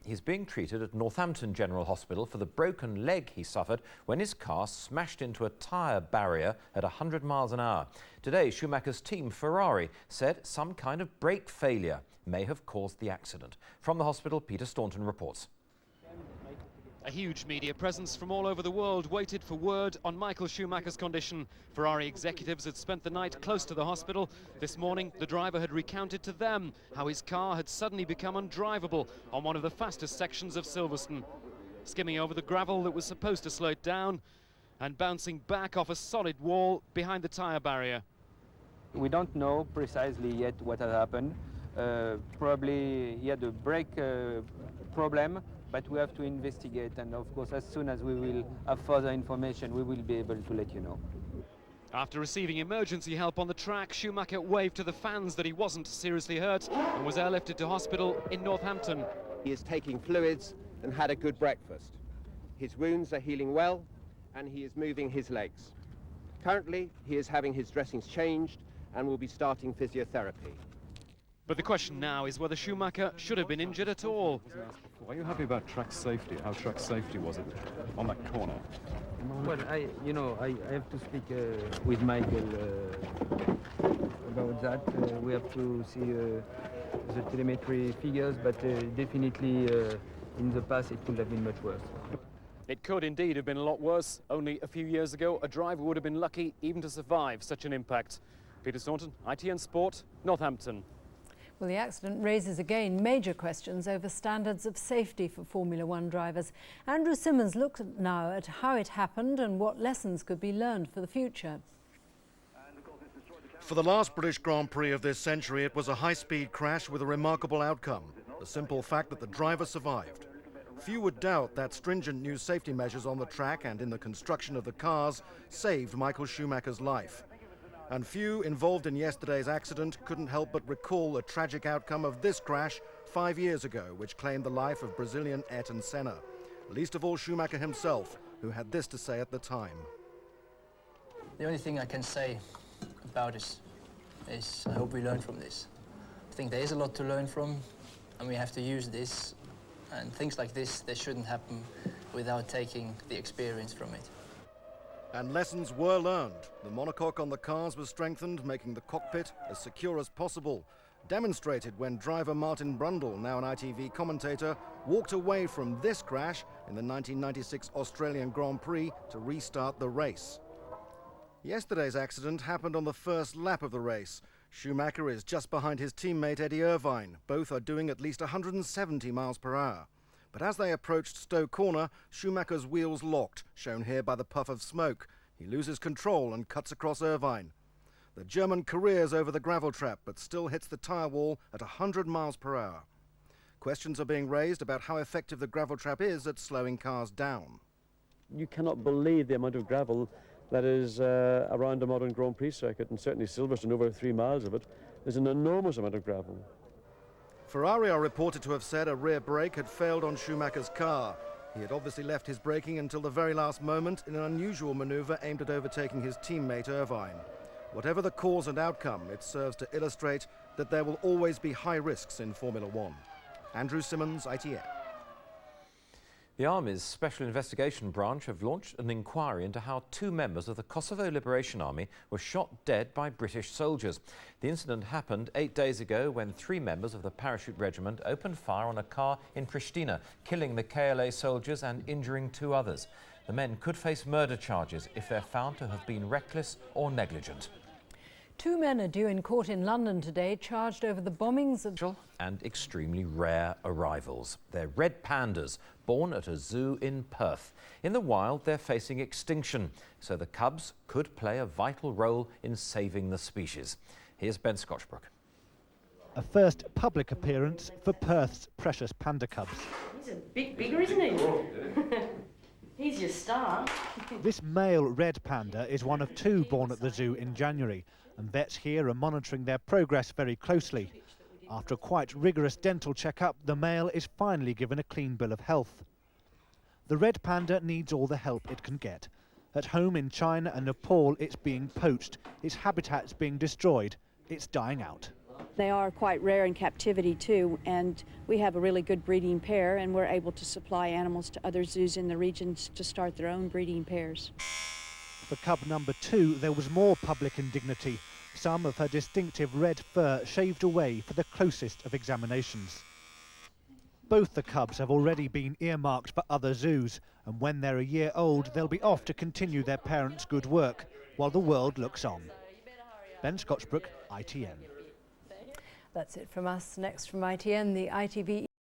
He's being treated at Northampton General Hospital for the broken leg he suffered when his car smashed into a tyre barrier at 100 miles an hour. Today, Schumacher's team, Ferrari, said some kind of brake failure may have caused the accident. From the hospital, Peter Staunton reports. A huge media presence from all over the world waited for word on Michael Schumacher's condition. Ferrari executives had spent the night close to the hospital. This morning, the driver had recounted to them how his car had suddenly become undrivable on one of the fastest sections of Silverstone, skimming over the gravel that was supposed to slow it down and bouncing back off a solid wall behind the tyre barrier. We don't know precisely yet what had happened. Probably he had a brake problem, but we have to investigate, and of course as soon as we will have further information we will be able to let you know. After receiving emergency help on the track, Schumacher waved to the fans that he wasn't seriously hurt and was airlifted to hospital in Northampton. He is taking fluids and had a good breakfast. His wounds are healing well and he is moving his legs. Currently he is having his dressings changed and will be starting physiotherapy. But the question now is whether Schumacher should have been injured at all. Are you happy about track safety? How track safety was it on that corner? Well, I have to speak with Michael about that. We have to see the telemetry figures, but definitely in the past it could have been much worse. It could indeed have been a lot worse. Only a few years ago, a driver would have been lucky even to survive such an impact. Peter Staunton, ITN Sport, Northampton. Well, the accident raises again major questions over standards of safety for Formula One drivers. Andrew Simmons looks now at how it happened and what lessons could be learned for the future. For the last British Grand Prix of this century, it was a high-speed crash with a remarkable outcome, the simple fact that the driver survived. Few would doubt that stringent new safety measures on the track and in the construction of the cars saved Michael Schumacher's life. And few involved in yesterday's accident couldn't help but recall the tragic outcome of this crash 5 years ago, which claimed the life of Brazilian Ayrton Senna. Least of all Schumacher himself, who had this to say at the time. The only thing I can say about this is I hope we learn from this. I think there is a lot to learn from, and we have to use this. And things like this, they shouldn't happen without taking the experience from it. And lessons were learned. The monocoque on the cars was strengthened, making the cockpit as secure as possible. Demonstrated when driver Martin Brundle, now an ITV commentator, walked away from this crash in the 1996 Australian Grand Prix to restart the race. Yesterday's accident happened on the first lap of the race. Schumacher is just behind his teammate Eddie Irvine. Both are doing at least 170 miles per hour. But as they approached Stowe Corner, Schumacher's wheels locked, shown here by the puff of smoke. He loses control and cuts across Irvine. The German careers over the gravel trap, but still hits the tyre wall at 100 miles per hour. Questions are being raised about how effective the gravel trap is at slowing cars down. You cannot believe the amount of gravel that is around a modern Grand Prix circuit, and certainly Silverstone, over 3 miles of it. There's an enormous amount of gravel. Ferrari are reported to have said a rear brake had failed on Schumacher's car. He had obviously left his braking until the very last moment in an unusual manoeuvre aimed at overtaking his teammate Irvine. Whatever the cause and outcome, it serves to illustrate that there will always be high risks in Formula One. Andrew Simmons, ITN. The Army's Special Investigation Branch have launched an inquiry into how 2 members of the Kosovo Liberation Army were shot dead by British soldiers. The incident happened 8 days ago when 3 members of the parachute regiment opened fire on a car in Pristina, killing the KLA soldiers and injuring 2 others. The men could face murder charges if they're found to have been reckless or negligent. 2 men are due in court in London today, charged over the bombings of... and extremely rare arrivals. They're red pandas, born at a zoo in Perth. In the wild, they're facing extinction, so the cubs could play a vital role in saving the species. Here's Ben Scotchbrook. A first public appearance for Perth's precious panda cubs. He's a bit bigger, isn't he? He's your star. This male red panda is one of 2 born at the zoo in January, and vets here are monitoring their progress very closely. After a quite rigorous dental checkup, the male is finally given a clean bill of health. The red panda needs all the help it can get. At home in China and Nepal, it's being poached, its habitat's being destroyed, it's dying out. They are quite rare in captivity too, and we have a really good breeding pair, and we're able to supply animals to other zoos in the regions to start their own breeding pairs. For cub number 2, there was more public indignity. Some of her distinctive red fur shaved away for the closest of examinations. Both the cubs have already been earmarked for other zoos, and when they're a year old, they'll be off to continue their parents' good work, while the world looks on. Ben Scotchbrook, ITN. That's it from us. Next from ITN, the ITV